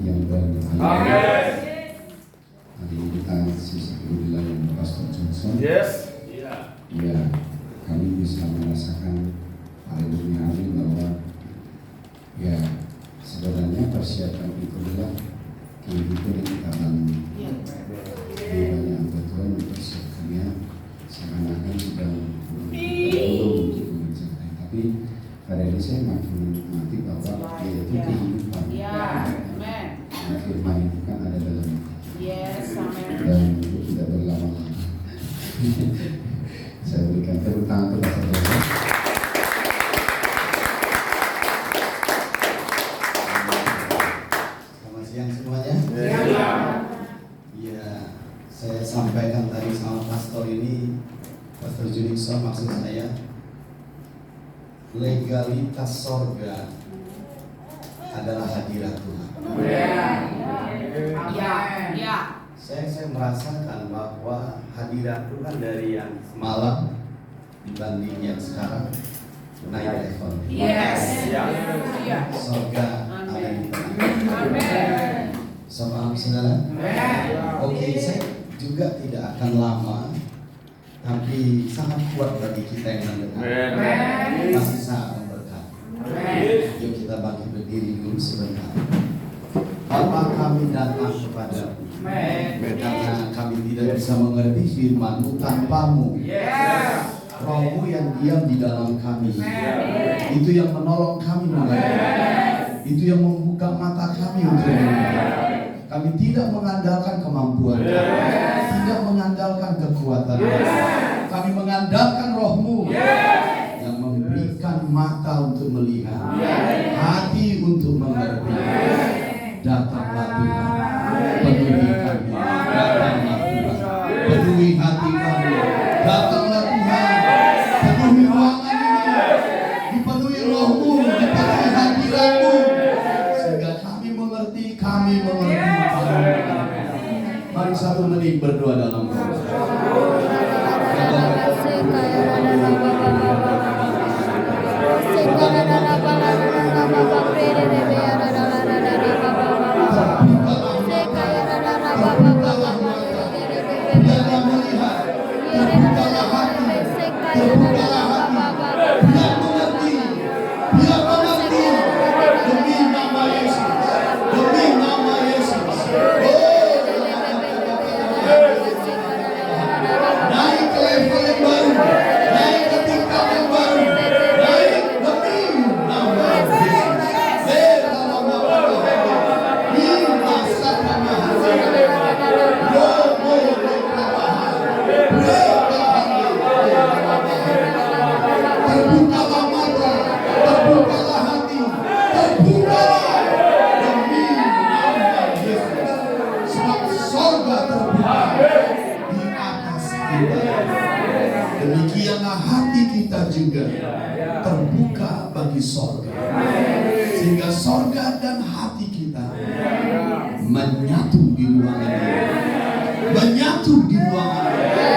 yang berbahagia. Amin. Hari ini kita sisa kedua yang Pastor Johnson. Yes. Ya, kami bisa merasakan haleluya amin bahwa ya sebenarnya persiapan itu adalah kehidupan yang kita alami. Banyak Tuhan mempersiapkannya seakan-akan sedang belum untuk mencapai. Tapi pada ini saya makin menikmati bahwa yaitu kehidupan. Nah, firman itu kan ada dalam dan itu tidak berlama-lama. Saya berikan tepuk tangan untuk Pastor Johnson. Selamat siang semuanya. Ya, saya sampaikan tadi sama pastor ini, Pastor Junikson, maksud saya legalitas sorga adalah hadirat Tuhan. Saya merasakan bahwa hadirat Tuhan dari yang semalam dibanding yang sekarang naik level. Sorga ada di tengah. Sama saudara. Oke, saya juga tidak akan lama, tapi sangat kuat bagi kita yang mendengar. Masih sangat memberkati. Yuk kita bangkit berdiri dulu sebentar. Bapa, kami datang kepadamu karena kami tidak bisa mengerti firman-Mu tanpa-Mu. Roh-Mu yang diam di dalam kami, itu yang menolong kami mengerti, itu yang membuka mata kami untuk melihat. Kami tidak mengandalkan kemampuan kami, tidak mengandalkan kekuatan kami. Kami mengandalkan Roh-Mu yang memberikan mata untuk melihat, hati untuk mengerti. Datanglah Tuhan, penuhi kami. Datanglah Tuhan, penuhi hati kami. Datanglah Tuhan, penuhi ruangan ini, dipenuhi Roh-Mu, dipenuhi hadirat-Mu, sehingga kami mengerti. Mari 1 menit berdoa dalam roh. Demikianlah hati kita juga terbuka bagi sorga, sehingga sorga dan hati kita menyatu di ruangan ini, menyatu di ruangan ini,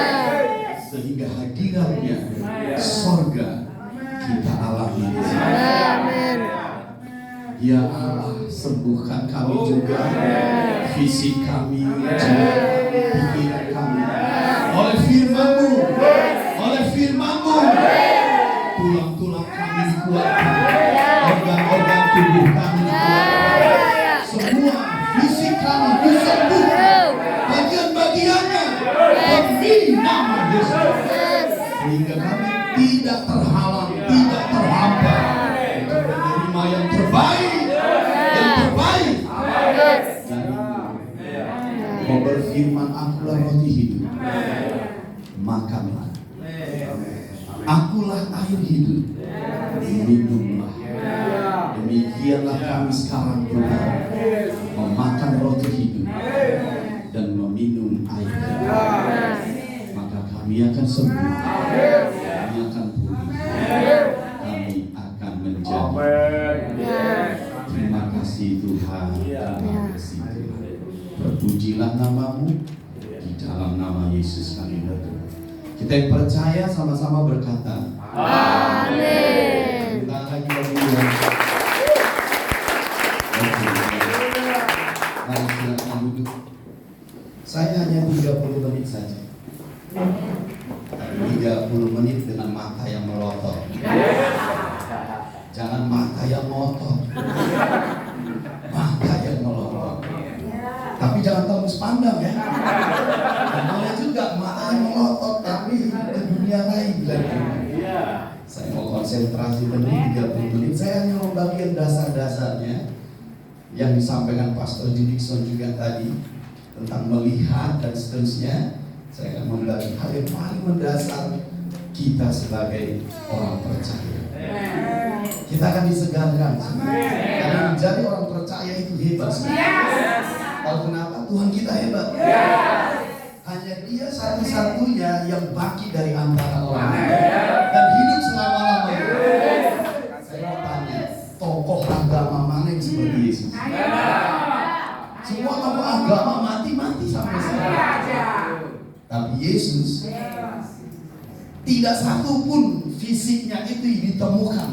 sehingga hadiratnya sorga kita alami di sini. Ya Allah, sembuhkan kami juga, fisik kami, jiwa, pikiran kami, oleh firman-Mu, oleh firman-Mu, tulang-tulang kami dikuatkan, organ-organ tubuh kami dikuatkan, semua fisik kami disembuhkan, bagian-bagiannya demi nama Yesus, sehingga kami tidak terhalang, tidak terhambat untuk menerima yang terbaik, Kau berfirman, akulah roti hidup, makanlah. Akulah air hidup, minumlah. Demikianlah kami sekarang Tuhan, memakan roti hidup dan meminum air hidup. Maka kami akan sembuh, kami akan pulih, kami akan menjadi. Terima kasih Tuhan, terima kasih Tuhan. Terpujilah nama-Mu, di dalam nama Yesus kami berdoa. Kita yang percaya sama-sama berkata, amin. Kita lagi berdoa. Mari silakan duduk. Saya hanya 30 menit saja. 30 menit dengan mata yang melotot. Jangan mata yang ngotot. Mata yang melotot. Tapi jangan tembus pandang ya. Boleh juga mata yang melotot tapi ke dunia lain. Saya mau konsentrasi penuh 30 menit. Saya hanya mau bagian dasar-dasarnya yang disampaikan Pastor Didikson juga tadi tentang melihat dan seterusnya. Saya akan membagi hal yang paling mendasar kita sebagai orang percaya. Kita akan disegarkan. Karena menjadi orang percaya itu hebat. Tahu kenapa? Tuhan kita hebat. Hanya Dia satu-satunya yang baki dari antara orang dan hidup selama-lamanya. Saya mau tanya, tokoh agama mana yang seperti Yesus? Semua tokoh agama mati sampai sekarang. Tapi Yesus tidak satu pun fisiknya itu ditemukan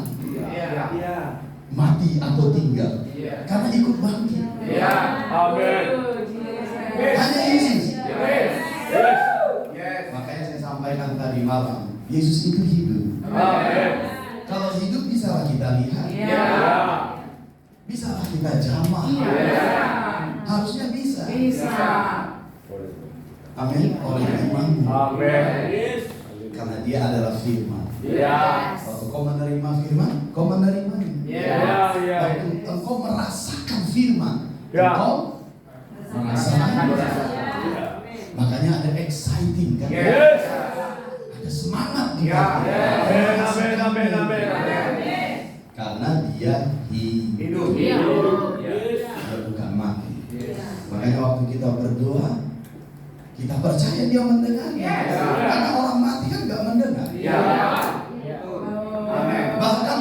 mati atau tinggal, karena ikut bangkit. Hanya Yesus. Makanya saya sampaikan tadi malam, Yesus itu hidup. Kalau hidup bisalah kita lihat, bisalah kita jamah. Harusnya bisa. Amin. Oleh iman. Karena Dia adalah firman. Waktu kau menerima firman, kau menerimanya. Waktu engkau merasakan firman, engkau merasakan. Makanya ada exciting kan? Ada semangat di hati. Karena Dia hidup. Dia bukan mati. Makanya waktu kita berdoa, kita percaya Dia mendengar. Karena orang mati kan gak mendengar. Bahkan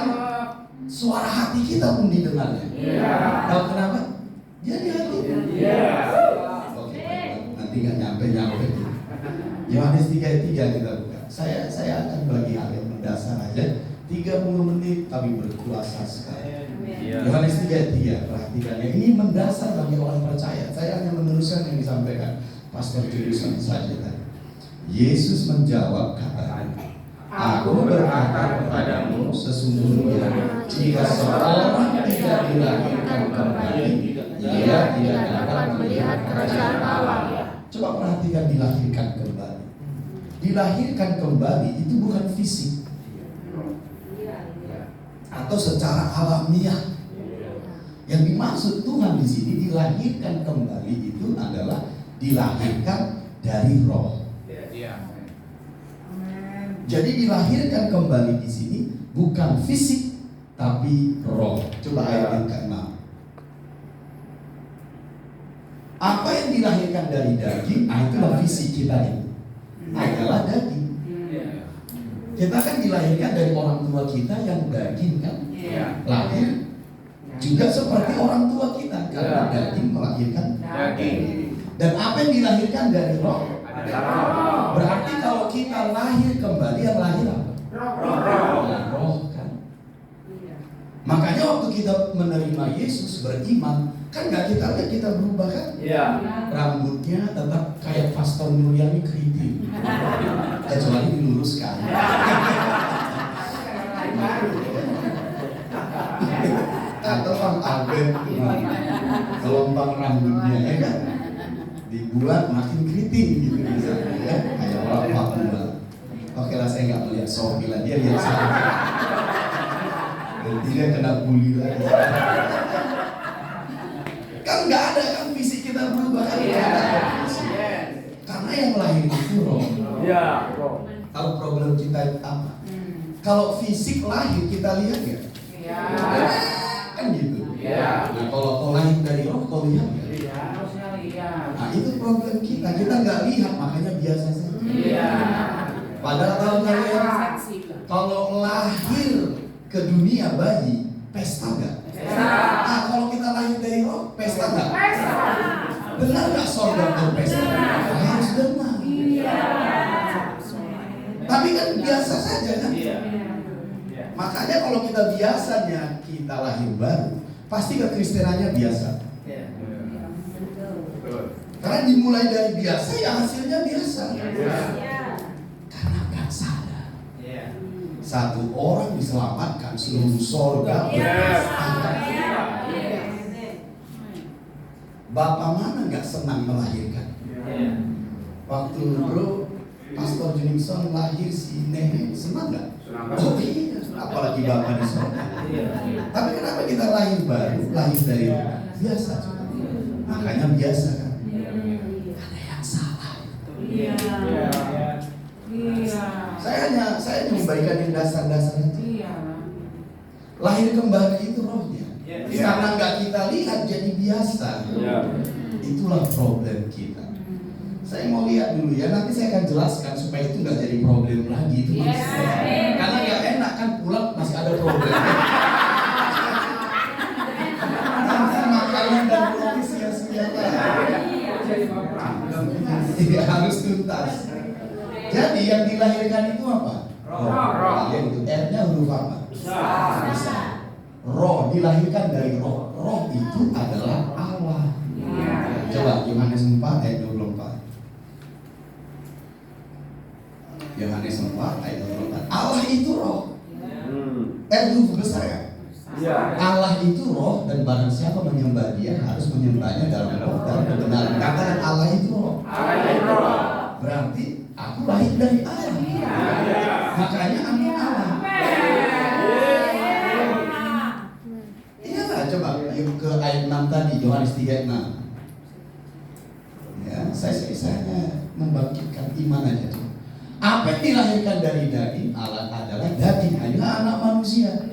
suara hati kita pun didengarnya. Tahu kenapa? Dia di hati. Oke, nanti gak nyampe. Yohanes 3:3 kita buka. Saya akan bagi hal yang mendasar aja. 30 menit tapi berkuasa sekali. Yohanes 3:3, perhatikan ya. Ini mendasar bagi orang percaya. Saya hanya meneruskan yang disampaikan Pastor Julius saja tadi. Yesus menjawab katanya, Aku berkata kepadamu sesungguhnya jika seorang tidak dilahirkan kembali, ia tidak dapat melihat kerajaan Allah. Coba perhatikan dilahirkan kembali. Dilahirkan kembali itu bukan fisik atau secara alamiah. Yang dimaksud Tuhan di sini dilahirkan kembali itu adalah dilahirkan dari roh. Jadi dilahirkan kembali di sini bukan fisik tapi roh. Coba ayat yang ke-6. Apa yang dilahirkan dari daging, itulah fisik kita ini. Adalah daging. Kita kan dilahirkan dari orang tua kita yang daging kan? Lahir juga seperti orang tua kita karena daging melahirkan daging. Dan apa yang dilahirkan dari roh? Berarti kalau kita lahir kembali, yang lahir apa? Roh kan. Makanya waktu kita menerima Yesus, beriman, kan gak kita lihat kita berubah kan? Rambutnya tetap kayak Pastor Nuryani keriting, kecuali diluruskan. Atau Bang Albert gelombang rambutnya ya kan? Dibuat makin keriting gitu misalnya ya, kayak orang Papua. Oke lah, saya nggak melihat Sofi lah, dia lihat saya. Nanti dia kena bully lagi. Kan nggak ada kan fisik kita berubah kan? Karena yang lahir itu roh. Tahu problem kita apa? Kalau fisik lahir kita lihat ya, kan gitu. Nah kalau lahir dari roh kau lihat ya. Nah itu problem kita nggak lihat, makanya biasa saja. Padahal tahu kalian, kalau lahir ke dunia bayi, pesta nggak? Nah kalau kita lahir dari roh, pesta nggak? Benar nggak sorga berpesta? Harus benar. Tapi kan biasa saja kan? Makanya kalau kita biasanya kita lahir baru, pasti kekristenannya biasa. Karena dimulai dari biasa, ya hasilnya biasa. Karena gak sadar. Satu orang diselamatkan, seluruh sorga Bapak mana gak senang melahirkan? Waktu bro Pastor Juningson lahir si Nenek, senang gak? Oh iya, apalagi Bapak di sorga. Tapi kenapa kita lahir baru, lahir dari biasa juga? Makanya biasa kan? Ada yang salah. Saya memberikan yang dasar-dasar itu. Lahir kembali itu rohnya. Karena nggak kita lihat jadi biasa. Itulah problem kita. Saya mau lihat dulu ya, nanti saya akan jelaskan supaya itu nggak jadi problem lagi itu maksudnya. Karena nggak enak kan pulang masih ada problem. Nanti makanan dan roti sia-sia tidak harus tuntas. Jadi yang dilahirkan itu apa? Roh. Yaitu R-nya huruf apa? Roh dilahirkan dari roh. Roh itu adalah Allah. Coba Yohanes 4 ayat 24. Yohanes 4 ayat 24. Allah itu roh. R huruf besar ya? Allah itu roh, dan barang siapa menyembah Dia harus menyembahnya dalam roh dan kebenaran. Katakan Allah itu roh. Berarti aku lahir dari Allah. Makanya anak Allah. Iya lah, coba yuk ke ayat 6 tadi, Yohanes 3:6. Ya, saya membangkitkan iman aja coba. Apa yang dilahirkan dari daging Allah adalah daging, adalah anak manusia.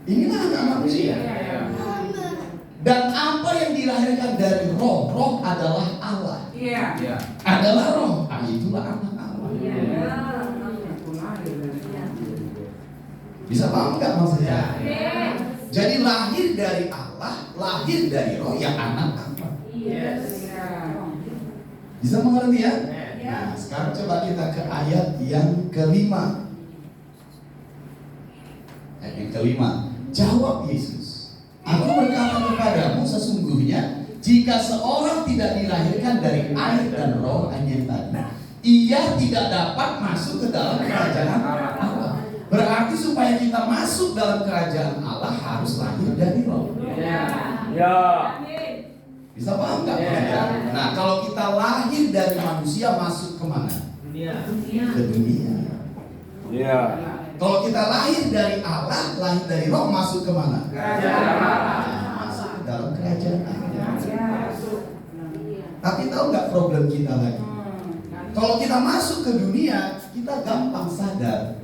Inilah anak manusia. Dan apa yang dilahirkan dari roh, roh adalah Allah. Adalah roh, itulah anak Allah. Bisa paham nggak maksudnya? Jadi lahir dari Allah, lahir dari roh, yang anak Allah. Bisa mengerti ya? Nah, sekarang coba kita ke ayat yang kelima. Ayat yang kelima. Jawab Yesus, aku berkata kepadamu sesungguhnya jika seorang tidak dilahirkan dari air dan roh, yang tadi, ia tidak dapat masuk ke dalam kerajaan Allah. Berarti supaya kita masuk dalam kerajaan Allah harus lahir dari roh. Bisa paham nggak? Nah, kalau kita lahir dari manusia masuk kemana? Ke dunia. Kalau kita lahir dari Allah, lahir dari roh, masuk kemana? Masuk ke dalam kerajaan Allah. Tapi tahu nggak problem kita lagi? Kalau kita masuk ke dunia, kita gampang sadar.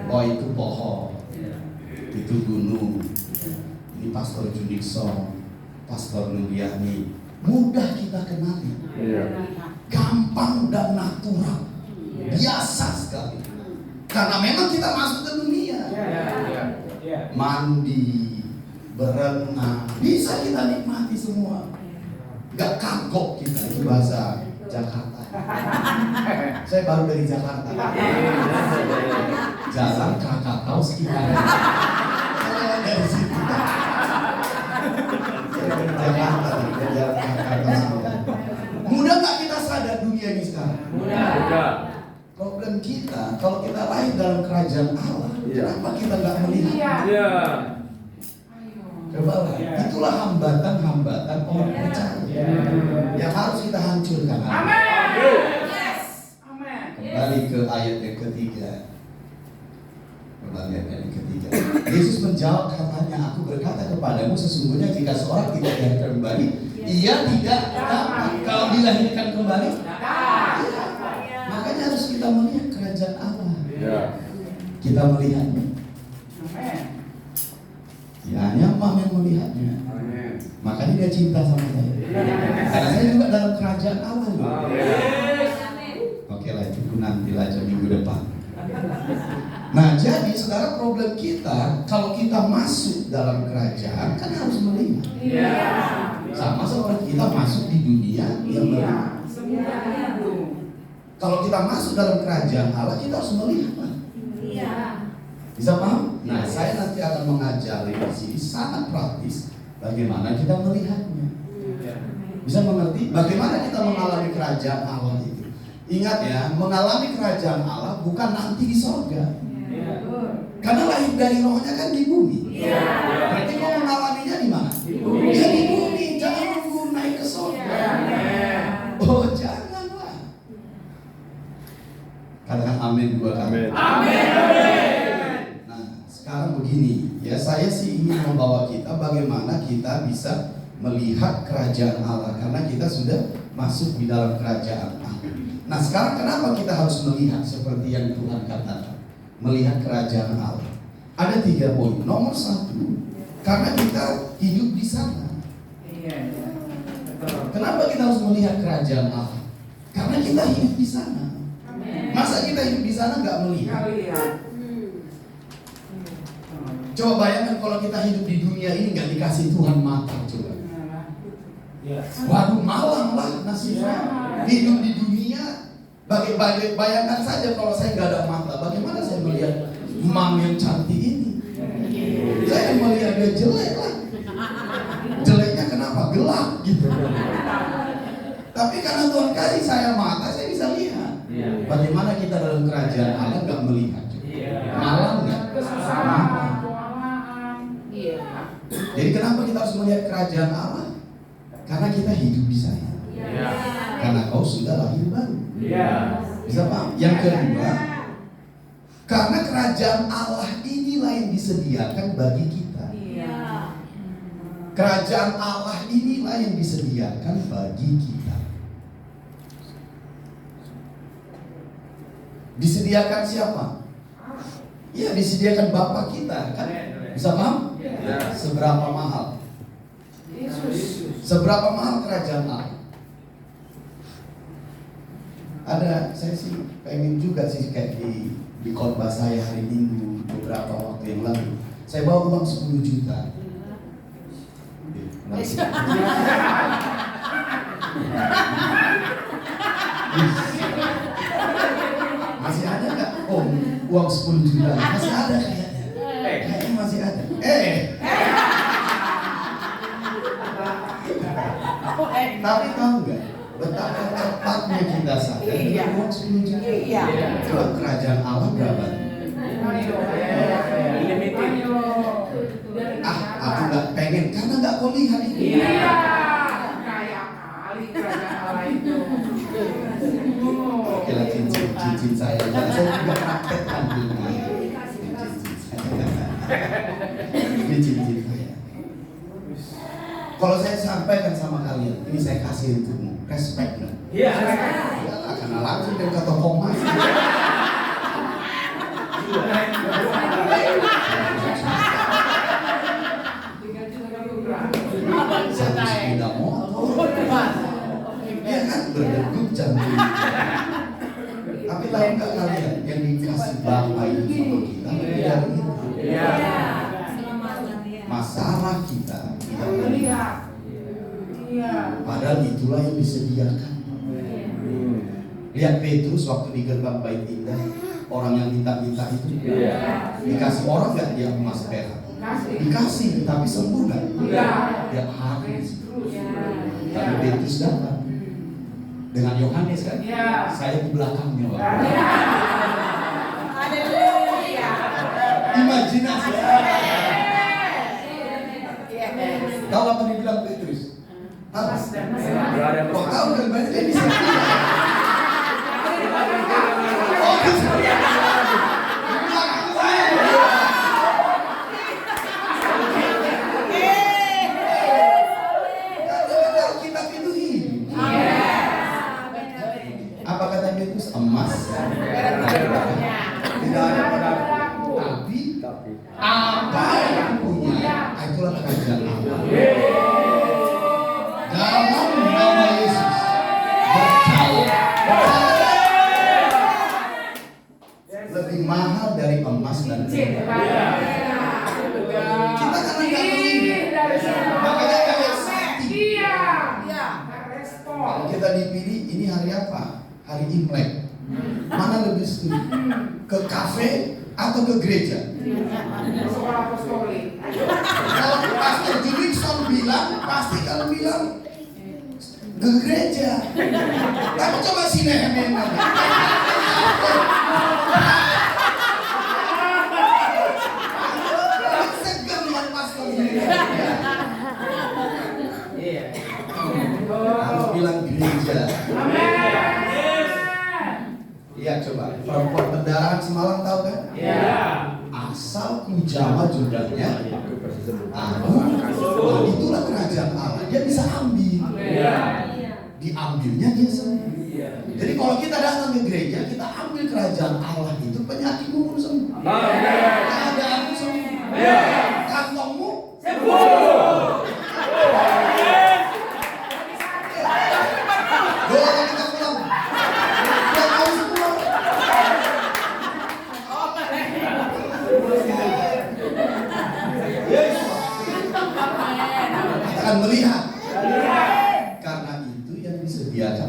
Oh itu pohon, itu gunung, ini Pastor Juningson, Pastor Nuriani. Mudah kita kenali, gampang dan natural, biasa sekali. Karena memang kita masuk ke dunia, mandi, berenang, bisa kita nikmati semua. Gak kagok kita, itu bahasa Jakarta. Saya baru dari Jakarta. Jalan Krakatau sekitar. Saya dari situ. Jakarta, jalan Krakatau sekitar. Mudah gak kita sadar dunia ini sekarang? Mudah. Problem kita, kalau kita lahir dalam kerajaan Allah, kenapa kita nggak melihat? Coba lah, itulah hambatan-hambatan orang percaya yang harus kita hancurkan. Kembali ke ayat yang ketiga. Kembali ayat yang ketiga. Yesus menjawab katanya, aku berkata kepadamu sesungguhnya jika seorang tidak dilahirkan kembali, ia tidak dapat. Kalau dilahirkan kembali, makanya harus kita melihat kerajaan Allah. Kita melihatnya. Ya, hanya Mam yang melihatnya. Makanya dia cinta sama saya. Karena saya juga dalam kerajaan Allah. Oke lah, itu nanti aja minggu depan. Nah, jadi saudara, problem kita, kalau kita masuk dalam kerajaan kan harus melihat. Sama seperti kita masuk di dunia yang melihat. Kalau kita masuk dalam kerajaan Allah, kita harus melihat. Bisa paham? Nah, saya nanti akan mengajari di sini sangat praktis bagaimana kita melihatnya. Bisa mengerti bagaimana kita mengalami kerajaan Allah itu? Ingat ya, mengalami kerajaan Allah bukan nanti di sorga. Karena lahir dari rohnya kan di bumi. Berarti kau mengalaminya di mana? Ya di bumi. Jangan nunggu naik ke sorga. Oh janganlah. Katakan amin dua kali. Amin. Nah sekarang begini ya, saya sih ingin membawa kita bagaimana kita bisa melihat kerajaan Allah, karena kita sudah masuk di dalam kerajaan Allah. Nah sekarang kenapa kita harus melihat seperti yang Tuhan katakan, melihat kerajaan Allah? Ada 3 poin. Nomor 1, karena kita hidup di sana. Kenapa kita harus melihat kerajaan Allah? Karena kita hidup di sana. Masa kita hidup di sana nggak melihat? Coba bayangkan kalau kita hidup di dunia ini nggak dikasih Tuhan mata, coba. Waduh, malang lah nasibnya. Hidup di dunia, bayangkan saja kalau saya nggak ada mata, bagaimana saya melihat Mam yang cantik ini? Saya melihat dia jelek lah. Jeleknya kenapa? Gelap gitu. Tapi karena Tuhan kasih saya mata, saya bisa lihat. Bagaimana kita dalam kerajaan Allah nggak melihat? Malang nggak? Jadi kenapa kita harus melihat kerajaan Allah? Karena kita hidup di sana. Karena kau sudah lahir baru. Bisa paham? Yang kedua, karena kerajaan Allah inilah yang disediakan bagi kita. Kerajaan Allah inilah yang disediakan bagi kita. Disediakan siapa? Ya, disediakan Bapa kita kan? Bisa paham? Seberapa mahal? Seberapa mahal kerajaan Allah? Ada, saya sih pengen juga sih kayak di khotbah saya hari Minggu beberapa waktu yang lalu. Saya bawa uang 10 juta. Masih ada nggak? Oh, uang 10 juta masih ada kayaknya. Kayaknya masih ada. Tapi tahu nggak betapa cepatnya kita sadar dengan uang 10 juta? Coba kerajaan Allah berapa? Aku nggak pengen karena nggak kau lihat ini. Kaya kali kerajaan Allah itu. Oke lah, cincin saya. Dan saya juga praktekkan dulu. Ini cincin saya. Kalau saya sampaikan sama kalian, ini saya kasih untukmu, respect nggak? Iya. Iyalah, karena langsung dari kata koma. Satu sepeda motor, ya kan berdegup jantung. Tapi tahu nggak kalian yang dikasih Bapa itu sama kita lebih dari itu. Masalah kita tidak melihat. Padahal itulah yang disediakan. Lihat Petrus waktu di gerbang Bait Indah, orang yang minta-minta itu dikasih orang nggak dia emas perak? Dikasih, tapi sembuh nggak? Tiap hari. Tapi Petrus datang dengan Yohanes kan? Saya di belakangnya, Pak. Imajinasi. Tahu apa dibilang Petrus? Apa? Kok tahu kan banyak yang bisa? Oh, kitab itu hidup. Apa kata Petrus? Emas. Tidak ada padaku. Tapi apa yang punya? Itulah kerajaan Allah. Dalam nama Yesus percaya. Lebih mahal dari emas dan perak. Kita kan nggak beli. Makanya kayak seti. Kalau kita dipilih, ini hari apa? Hari Imlek. Mana lebih setuju? Ke kafe atau ke gereja? Kalau Pastor Judikson bilang, pasti kalau bilang ke gereja. Tapi coba si Nehemia segan lihat pastor ini. Harus bilang gereja. Iya coba. Perempuan pendarahan semalam tahu kan? Asal kujama judahnya, itulah kerajaan Allah. Dia bisa ambil. Diambilnya dia sembuh. Jadi kalau kita datang ke gereja, kita ambil kerajaan Allah itu, penyakitmu pun sembuh. Keadaanmu sembuh. Kantongmu sembuh. Doa kita pulang. Dia mau sembuh. Kita akan melihat. Karena itu yang disediakan.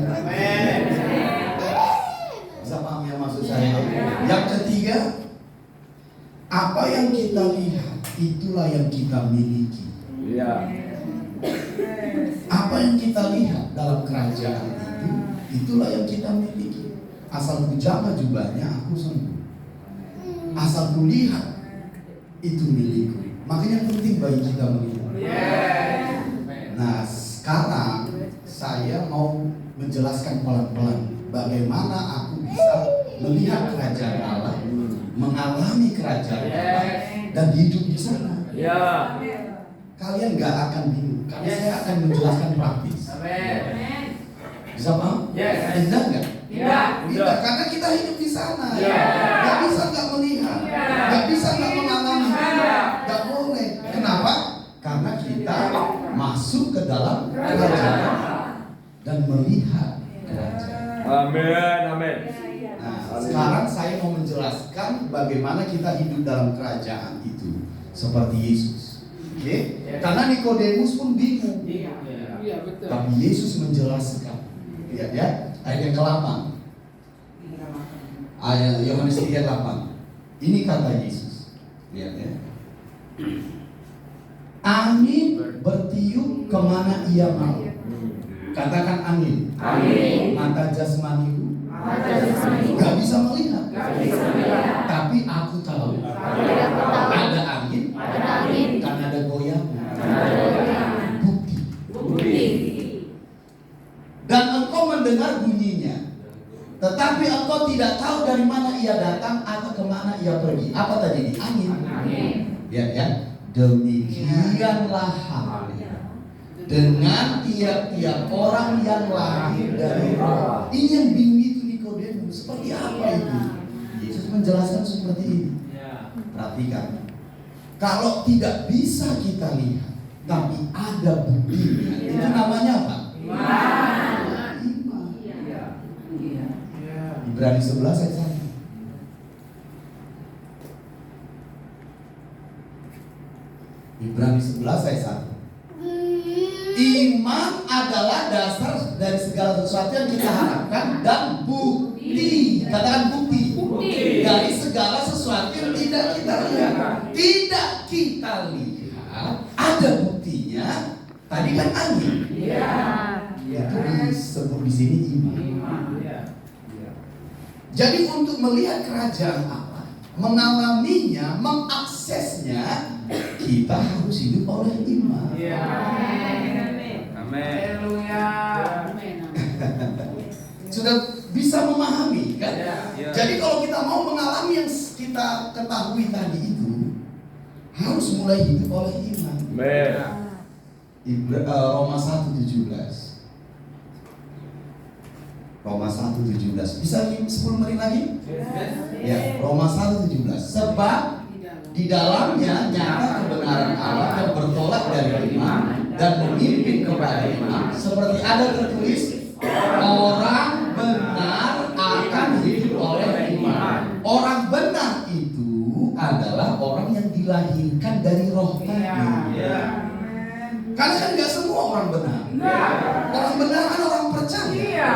Bisa paham ya maksud saya? Yang ketiga, apa yang kita lihat itulah yang kita miliki. Apa yang kita lihat dalam kerajaan itu, itulah yang kita miliki. Asal ku jama jubahnya, aku sembuh. Asal ku lihat, itu milikku. Makanya penting bagi kita melihat. Nah, sekarang saya mau menjelaskan pelan-pelan bagaimana aku bisa melihat kerajaan Allah, mengalami kerajaan Allah, dan hidup di sana. Kalian gak akan bingung, karena saya akan menjelaskan praktis. Bisa paham? Indah nggak? Tidak, karena kita hidup di sana. Gak bisa nggak melihat, gak bisa nggak mengalami, gak boleh. Kenapa? Karena kita masuk ke dalam kerajaan dan melihat kerajaan. Amin. Nah, sekarang saya mau menjelaskan bagaimana kita hidup dalam kerajaan itu seperti Yesus. Oke? Karena Nikodemus pun bingung. Tapi Yesus menjelaskan. Lihat ya, ayat yang ke-8. Ayat Yohanes 3:8. Ini kata Yesus. Lihat ya. Angin bertiup kemana ia mau. Katakan angin. Mata jasmaniku gak bisa melihat. Tapi aku tahu. Ada angin. Karena ada goyang. Bukti. Dan engkau mendengar bunyinya, tetapi engkau tidak tahu dari mana ia datang atau kemana ia pergi. Apa tadi ini? Angin. Lihat ya. Demikianlah halnya dengan tiap-tiap orang yang lahir dari Roh. Ini yang bingung itu Nikodemus. Seperti apa itu? Yesus menjelaskan seperti ini. Perhatikan. Kalau tidak bisa kita lihat, tapi ada buktinya, itu namanya apa? Iman. Ibrani 11 ayat 1. Ibrani 11 ayat 1. Iman adalah dasar dari segala sesuatu yang kita harapkan dan bukti. Katakan bukti. Dari segala sesuatu yang tidak kita lihat. Tidak kita lihat, ada buktinya. Tadi kan angin. Itu disebut di sini iman. Jadi untuk melihat kerajaan Allah, mengalaminya, mengaksesnya, kita harus hidup oleh iman. Amin. Sudah bisa memahami kan? Jadi kalau kita mau mengalami yang kita ketahui tadi itu, harus mulai hidup oleh iman. Roma 1:17. Roma 1:17. Bisa 10 menit lagi? Ya, Roma 1:17. Sebab di dalamnya nyata kebenaran Allah yang bertolak dari iman dan memimpin kepada iman, seperti ada tertulis, orang benar akan hidup oleh iman. Orang benar itu adalah orang yang dilahirkan dari Roh tadi. Karena kan nggak semua orang benar. Orang benar kan orang percaya,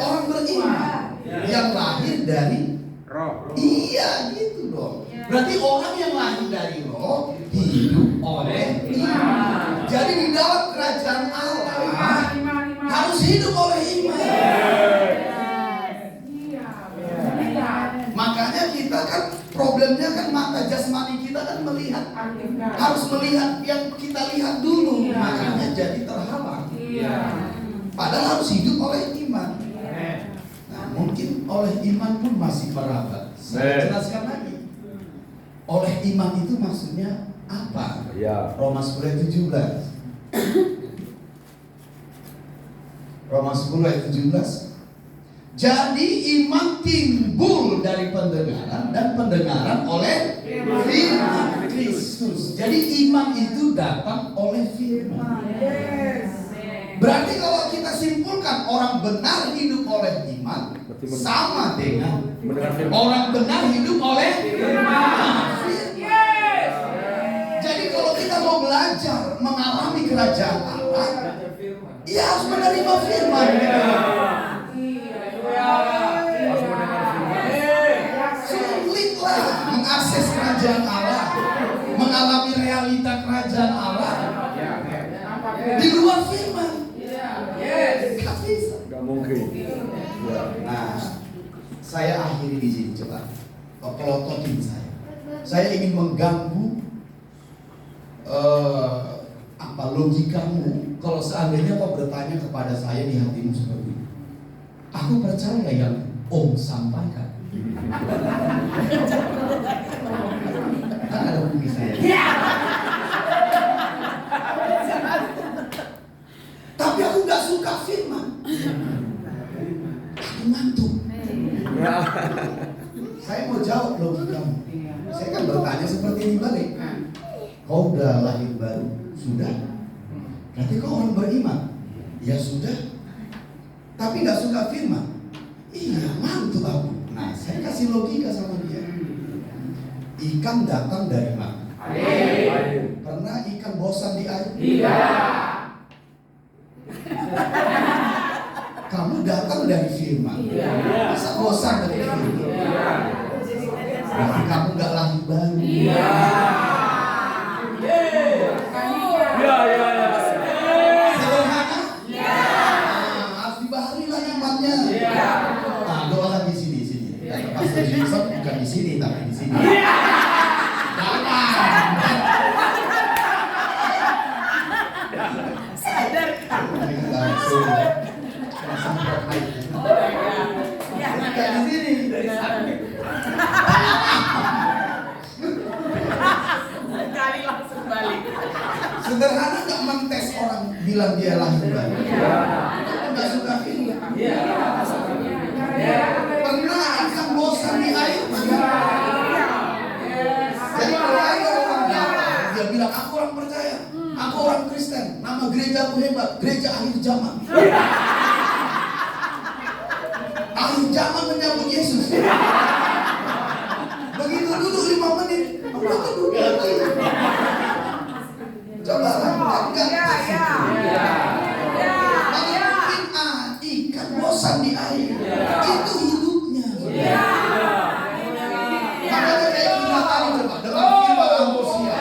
orang beriman, yang lahir dari Roh. Iya gitu dong. Berarti orang yang lahir dari Roh hidup oleh iman. Jadi di dalam kerajaan Allah harus problemnya kan mata jasmani kita kan melihat, harus melihat yang kita lihat dulu, makanya jadi terhalang. Padahal harus hidup oleh iman. Nah, mungkin oleh iman pun masih merabat. Saya jelaskan lagi. Oleh iman itu maksudnya apa? Ya. Roma 10:17. Roma 10:17. Jadi iman timbul dari pendengaran dan pendengaran oleh firman Kristus. Jadi iman itu datang oleh firman. Berarti kalau kita simpulkan orang benar hidup oleh iman sama dengan orang benar hidup oleh firman. Jadi kalau kita mau belajar mengalami kerajaan Allah, ya harus menerima firman. Sulitlah mengakses kerajaan Allah, mengalami realita kerajaan Allah di luar firman. Gak bisa. Gak mungkin. Nah, saya akhiri di sini, coba pelototin saya. Saya ingin mengganggu apa logikamu. Kalau seandainya kau bertanya kepada saya di hatimu seperti ini, aku percaya yang Om sampaikan. Kan ada bumi saya. Tapi aku gak suka firman. Aku ngantuk. Saya mau jawab logikamu. Saya kan bertanya seperti ini balik. Kau udah lahir baru? Sudah. Berarti kau orang beriman? Ya sudah. Tapi gak suka firman? Iya, ngantuk aku. Nah, saya kasih logika sama dia. Ikan datang dari mana? Air. Pernah ikan bosan di air? Tidak. Kamu datang dari firman. Masa bosan dari firman? Berarti kamu gak lahir baru. Sederhana? Nah, harus dibahari lah imannya. Nah, doa di sini. Kata Pastor Yusuf bukan di sini tapi di sini. Di sini. Sederhana nggak mentes orang bilang dia lahir baru. Nggak suka film. Pernah akan bosan di air. Jadi kalau ada orang datang, dia bilang aku orang percaya, aku orang Kristen, nama gereja aku hebat, gereja akhir zaman. Akhir zaman menyambut Yesus. Begitu duduk 5 menit, mereka duduk. Coba ikan bosan di air, itu hidupnya. Makanya kayak kita tadi coba dengan firman manusia.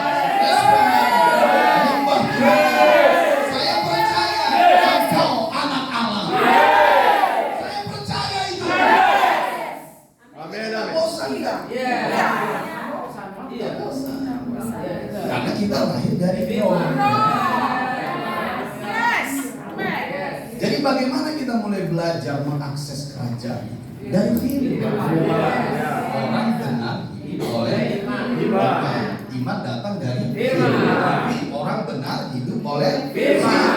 Saya percaya engkau anak Allah. Saya percaya itu. Amin. Bosan enggak? Bosan. Karena kita lahir dari firman. Jadi bagaimana kita mulai belajar mengakses kerajaan itu? Dari firman. Orang benar hidup oleh iman. Iman datang dari firman. Tapi orang benar hidup oleh firman.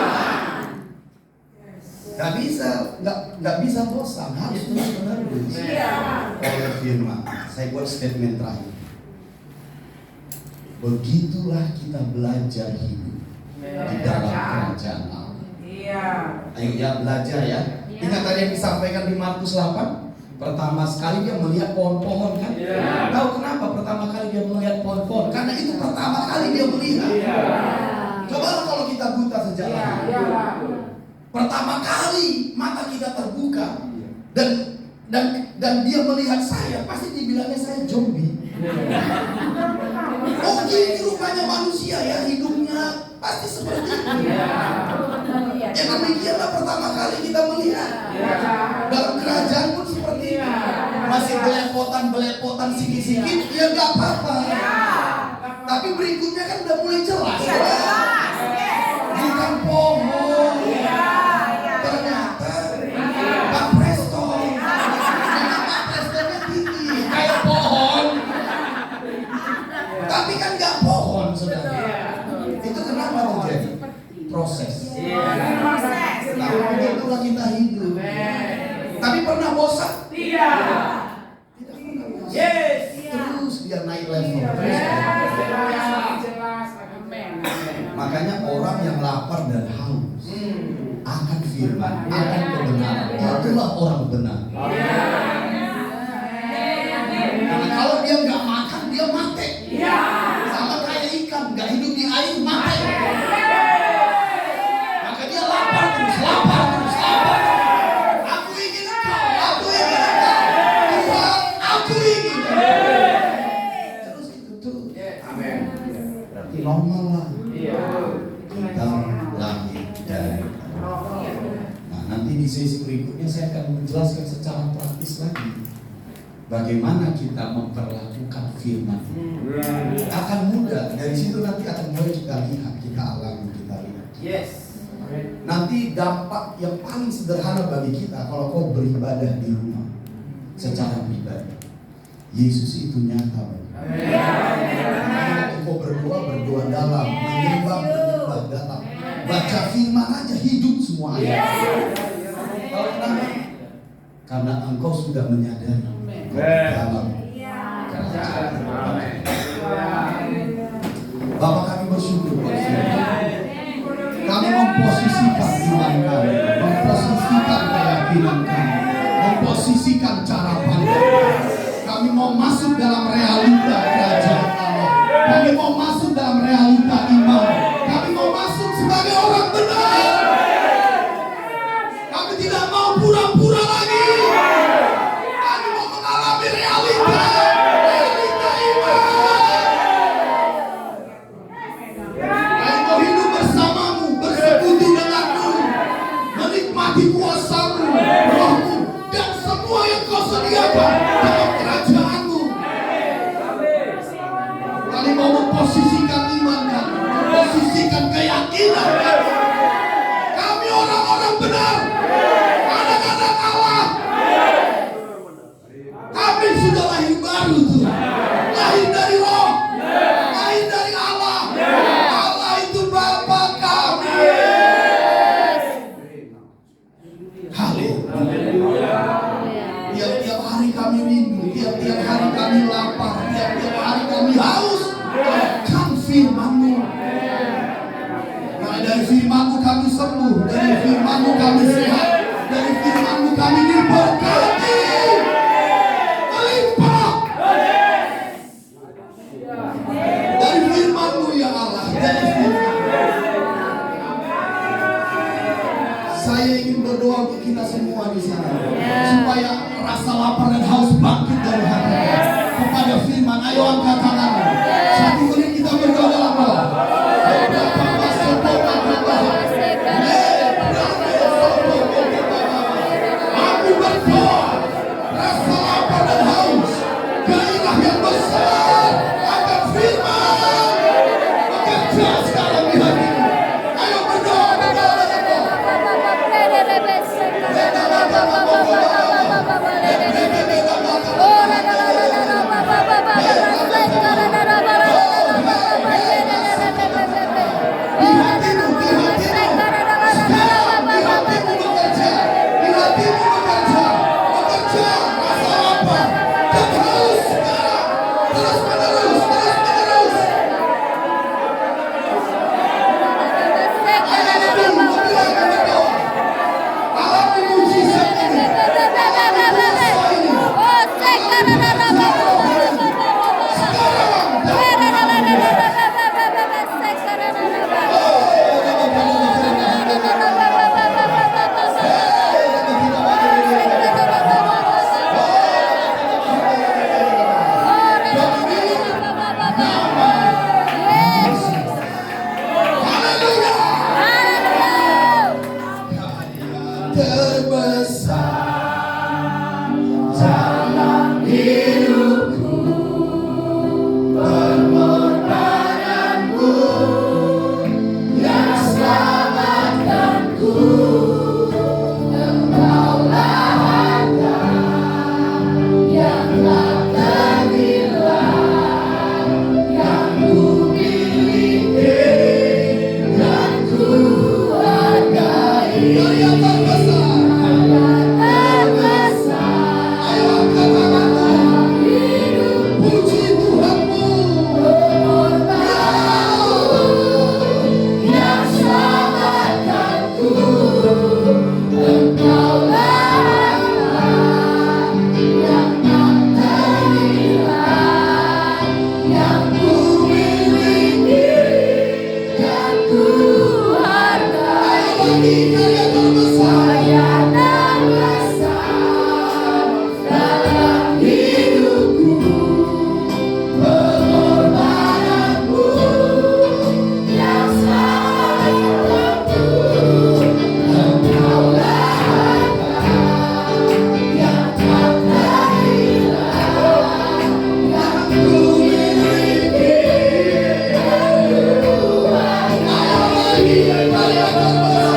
Gak bisa bosan, harus terus-menerus oleh firman. Saya buat statement terakhir. Begitulah kita belajar hidup di dalam kerajaan Allah. Ayo ya belajar ya. Ingat tadi yang disampaikan di Markus 8. Pertama sekali dia melihat pohon-pohon kan. Tahu kenapa pertama kali dia melihat pohon-pohon? Karena itu pertama kali dia melihat. Cobalah kalau kita buta sejarah. Pertama kali mata kita terbuka dan dia melihat saya, pasti dibilangnya saya zombie. Oh ini rupanya manusia ya, hidupnya pasti seperti ini. Ya demikianlah pertama kali kita melihat. Dalam kerajaan pun seperti ini. Masih belepotan sikit-sikit, ya nggak apa-apa. Tapi berikutnya kan udah mulai jelas. Bukan pohon. Ternyata Pak Presto. Nama Pak Prestonya tinggi, kayak pohon. Tapi kan nggak pohon, saudara. Itu kenapa terjadi? Proses. Nah, itulah kita hidup. Tapi pernah bosan? Tidak pernah bosan. Terus dia naik level. Makanya orang yang lapar dan haus akan firman, akan kebenaran, itulah orang benar. Karena kalau dia nggak makan, dia mati. Sama kayak ikan, nggak hidup di air, mati. Maka dia lapar terus. Aku ingin engkau, Tuhan, aku ingin. Terus itu tuh. Berarti normal lah. Kita lahir dari Allah. Nah, nanti di sesi berikutnya saya akan menjelaskan secara praktis lagi bagaimana kita memperlakukan firman. Akan mudah, dari situ nanti akan mulai kita lihat, kita alami, kita lihat. Nanti dampak yang paling sederhana bagi kita kalau kau beribadah di rumah secara pribadi, Yesus itu nyata bagi. Waktu kau berdoa dalam, menyembah dalam, baca firman aja hidup semua ayat. Kalau kenapa? Karena engkau sudah menyadari dalam kerajaan. Bapak kami bersyukur buat kami memposisikan iman kami, memposisikan keyakinan kami, memposisikan cara pandang. Kami mau masuk dalam realita kerajaan Allah. Kami mau masuk dalam realita iman. Kami mau masuk sebagai orang benar. Kami tidak mau pura-pura lagi. Kami mau mengalami realita iman. Kami mau hidup bersamamu, bersekutu denganmu, menikmati kuasamu, rohmu, dan semua yang kau sediakan dalam kerajaanmu. Kami mau memposisikan iman kami, memposisikan keyakinan kami. Kami orang-orang benar, anak-anak Allah. Kami sudah lahir baru tuh, lahir dari Roh, lahir dari Allah. Allah itu Bapa kami. Haleluya. Tiap-tiap hari kami rindu, tiap-tiap hari kami lapar, tiap-tiap hari kami haus akan firman-Mu. Karena dari firman-Mu kami sembuh, dari firman-Mu kami sehat, dari firman-Mu kami diberkati melimpah. Dari firman-Mu ya Allah, dari firman-Mu. Saya ingin berdoa untuk kita semua di sana, supaya rasa lapar dan haus bangkit dari hati kepada firman. Ayo angkat tanganmu. 1 menit kita berdoa dalam doa. Aku berdoa rasa lapar dan haus, gairah yang besar akan firman bekerja sekarang di hatimu. Ayo berdoa dalam doa. Oh, lagi karya terbesar dalam hidupku, pengorbananmu yang selalu mampu. Engkaulah harta yang tak terhilang, yang ku miliki kedua. Ayo lagi karya terbesar.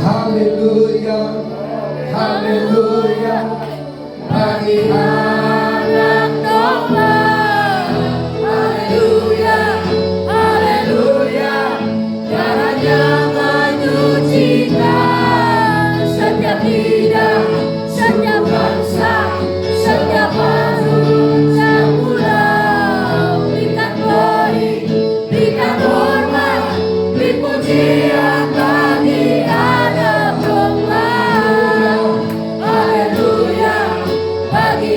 Haleluya, haleluya, bagi anak domba. Haleluya, haleluya, darahnya menyucikan setiap lidah, setiap bangsa, setiap urusan pulau. Berikan glory, berikan hormat, beri pujian bagi anak domba. Haleluya, bagi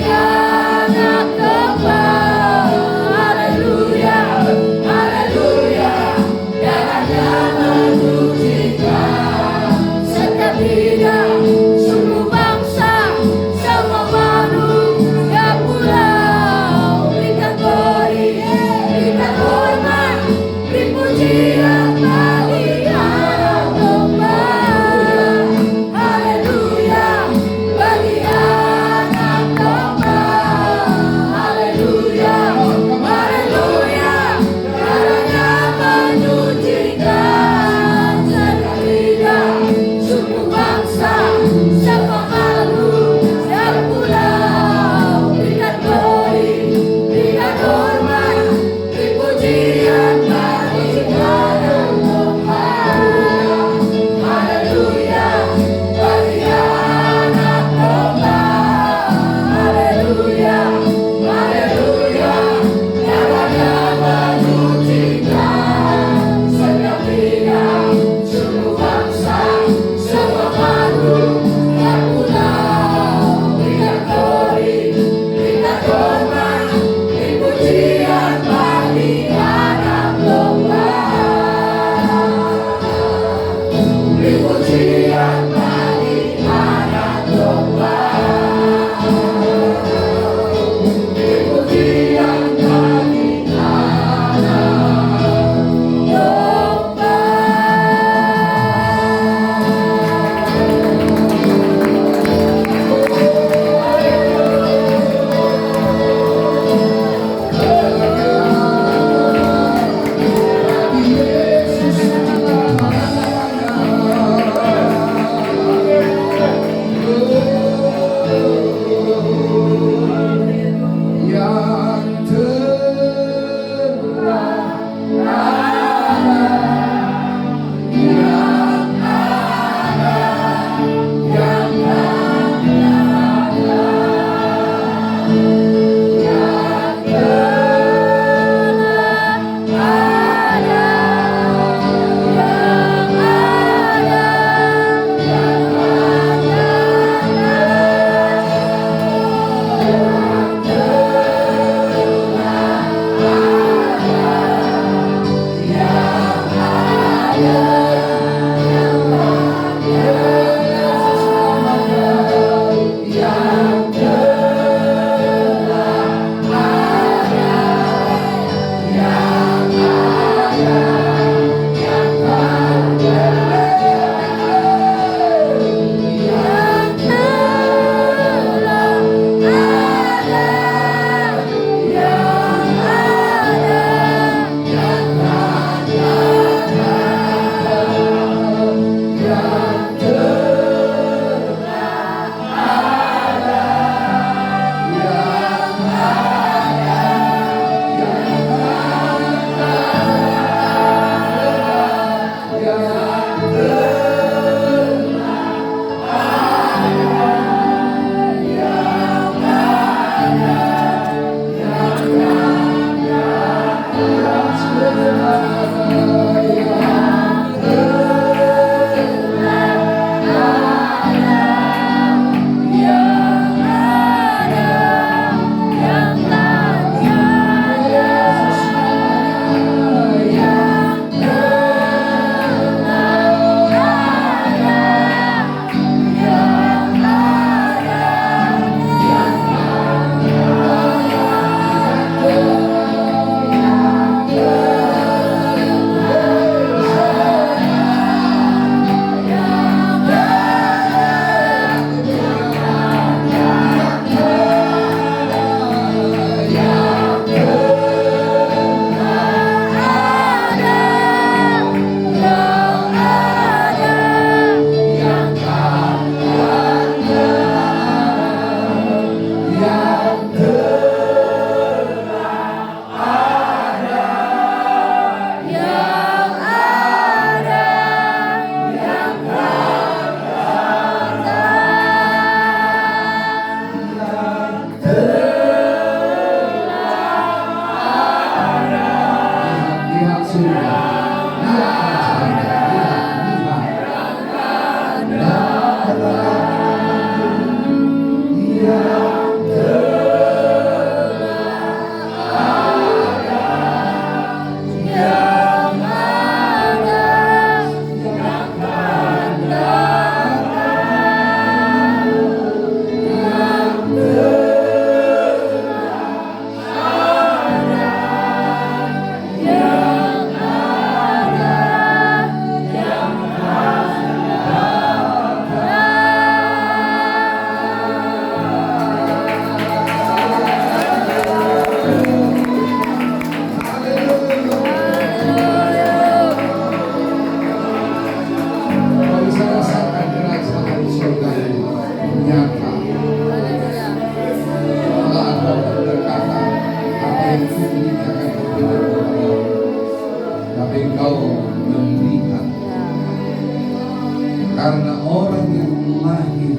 orang yang lahir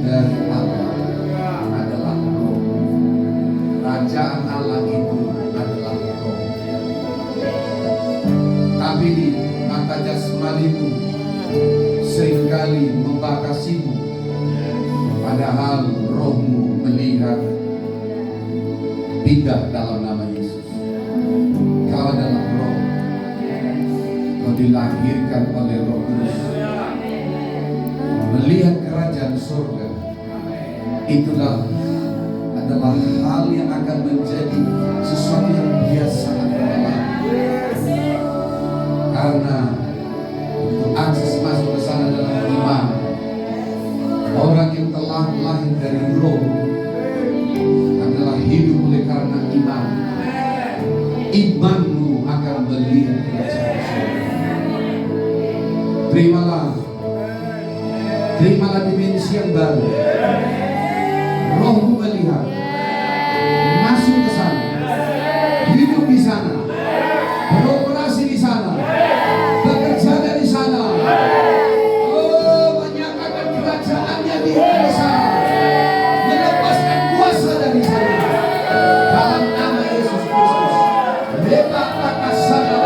dari Allah adalah roh. Kerajaan Allah itu adalah roh. Tapi di mata jasmanimu seringkali membatasimu, padahal rohmu melihat. Pindah dalam nama Yesus. Kau adalah roh. Kau dilahirkan oleh Roh Kudus. Melihat kerajaan surga. Itulah adalah hal yang akan menjadi sesuatu yang biasa adalah. Karena untuk akses masuk ke sana adalah iman. Orang yang telah lahir dari roh adalah hidup oleh karena iman. Imanmu akan melihat kerajaan surga. Terimalah dimensi yang baru. Rohmu melihat, masuk ke sana, hidup di sana, beroperasi di sana, bekerja dari sana. Oh, menyatakan kerajaannya di sana, melepaskan kuasa dari sana. Dalam nama Yesus Kristus, lepas kata sana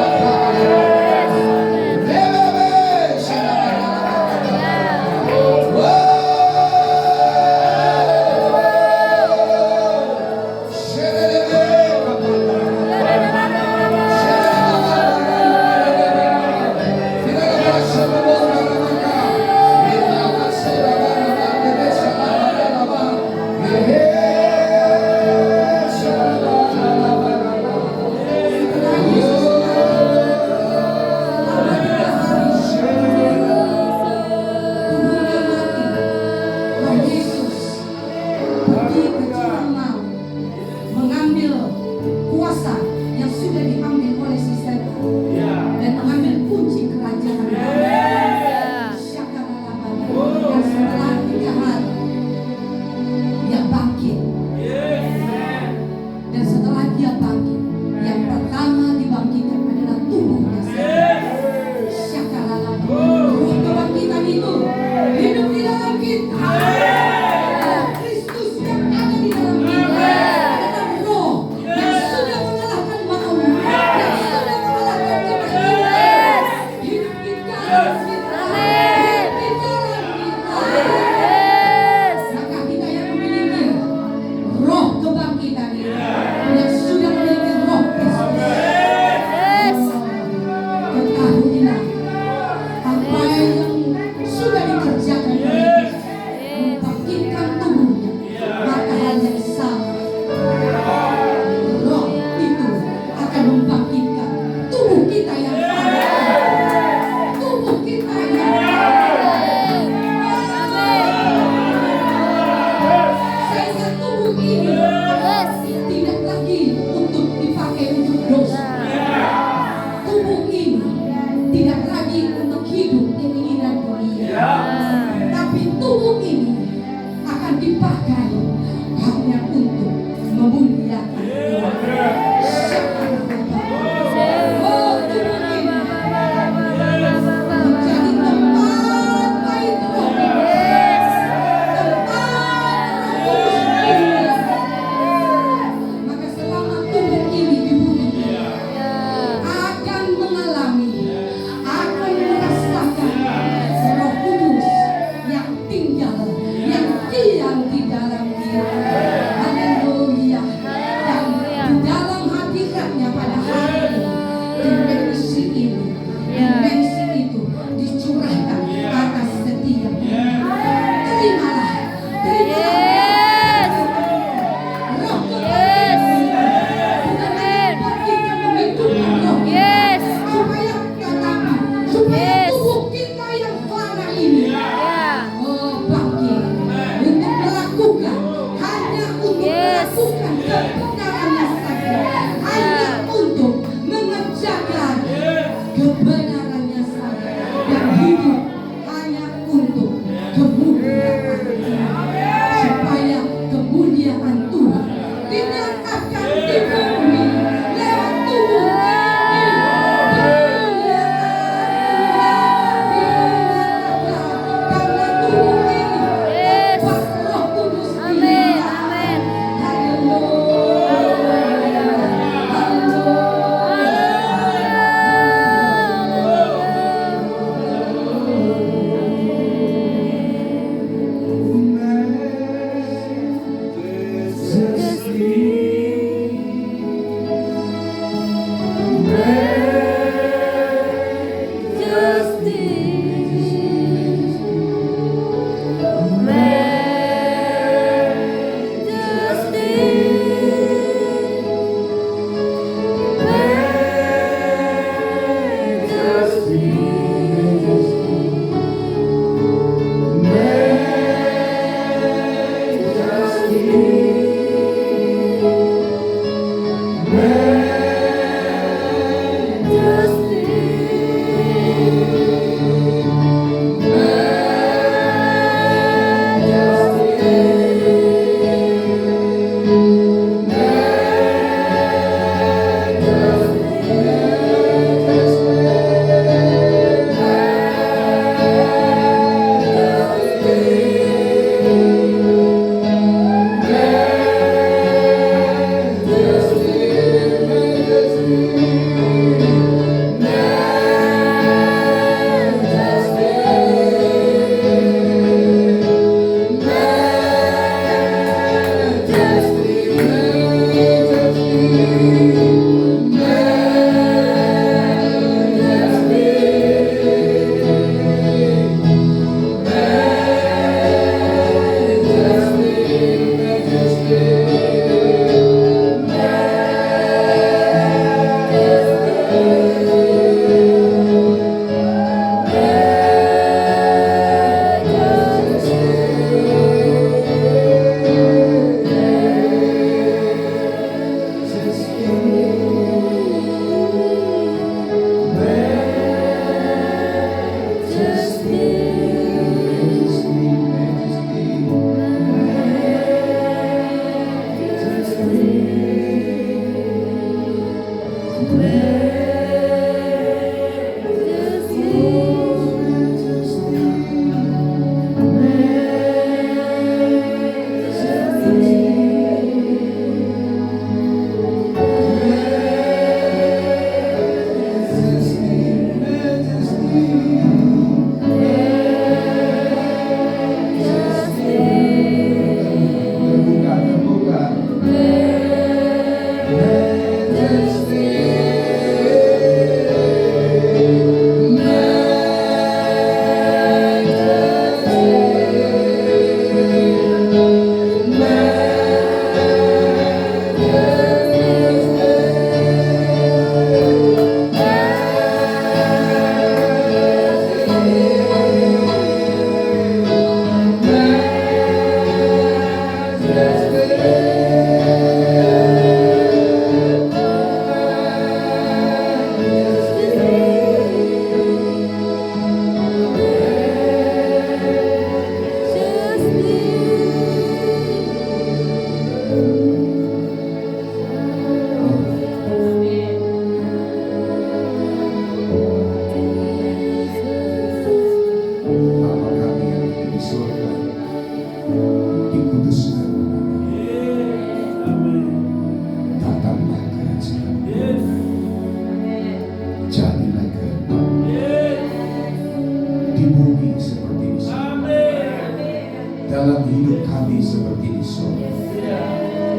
dalam hidup kami seperti di surga,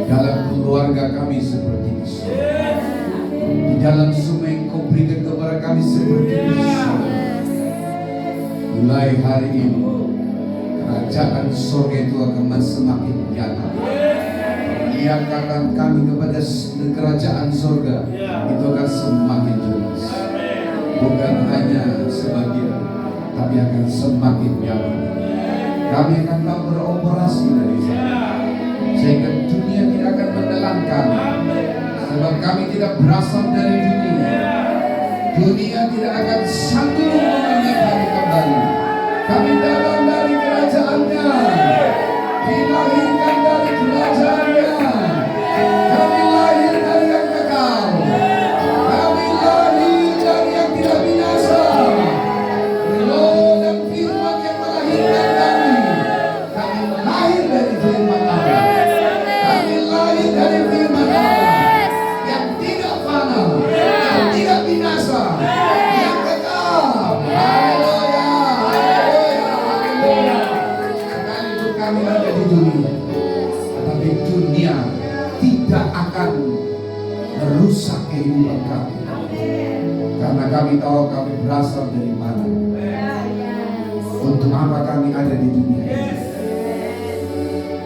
dalam keluarga kami seperti di surga, di dalam semua yang Kau berikan kepada kami seperti di surga. Mulai hari ini kerajaan surga itu akan semakin nyata. Perlihatkan kami kepada kerajaan surga itu akan semakin jelas, bukan hanya sebagian, tapi akan semakin nyata. Kami akan tahu beroperasi dari sana, sehingga dunia tidak akan menelan kami, sebab kami tidak berasal dari dunia. Dunia tidak akan sanggup mengambil kami kembali. Kami datang dari kerajaannya, dilahirkan dari kerajaannya. Kami lahir dari yang kekal, kami lahir dari yang tidak binasa. Roh dan firman yang melahirkan kami. Kami lahir dari firman Allah. Kami lahir dari firman Allah yang tidak fana, yang tidak binasa, yang kekal. Haleluya, haleluya, haleluya. Sekalipun kami ada di dunia, tetapi dunia tidak akan merusak kehidupan kami, karena kami tahu kami berasal dari mana. Untuk apa kami ada di dunia ini?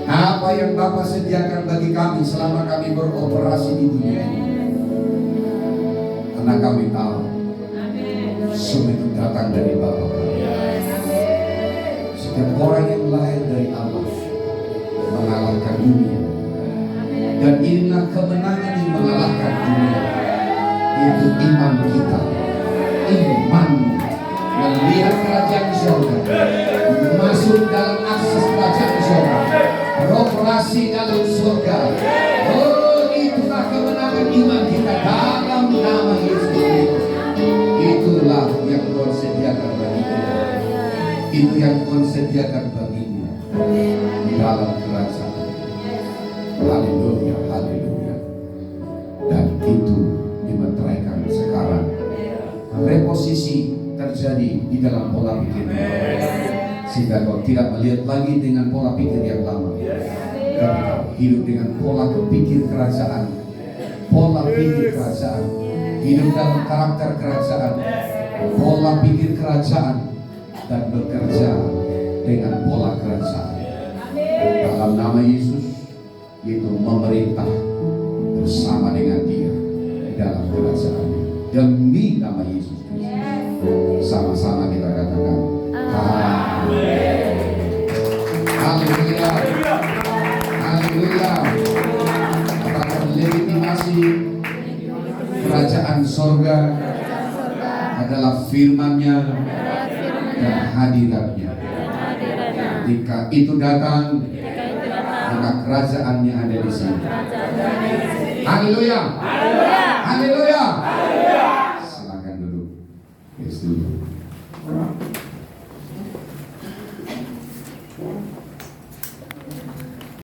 Apa yang Bapa sediakan bagi kami selama kami beroperasi di dunia ini? Karena kami tahu semua itu datang dari Bapa kami. Setiap orang yang lahir dari Allah mengalahkan dunia. Dan inilah kemenangan yang mengalahkan dunia, yaitu iman kita. Iman melihat kerajaan surga, masuk dalam akses kerajaan surga, beroperasi dalam surga. Oh, itulah kemenangan iman kita dalam nama Yesus Kristus. Itulah yang Tuhan sediakan bagi kita. Itu yang Tuhan sediakan bagimu di dalam kerajaan. Haleluya, haleluya. Dan itu dimeteraikan sekarang. Reposisi terjadi di dalam pola pikir, sehingga kau tidak melihat lagi dengan pola pikir yang lama, tapi kau hidup dengan pola pikir kerajaan, pola pikir kerajaan, hidup dalam karakter kerajaan, pola pikir kerajaan, dan bekerja dengan pola kerajaan. Dalam nama Yesus, yaitu memerintah bersama dengan Dia dalam kerajaannya. Demi nama Yesus Kristus, sama-sama kita katakan amin. Haleluya, haleluya. Apakah legitimasi kerajaan sorga adalah firman-Nya dan hadiratnya? Jika itu datang, maka kerajaannya ada di sini. Haleluya, haleluya. Silakan duduk. Yes, duduk.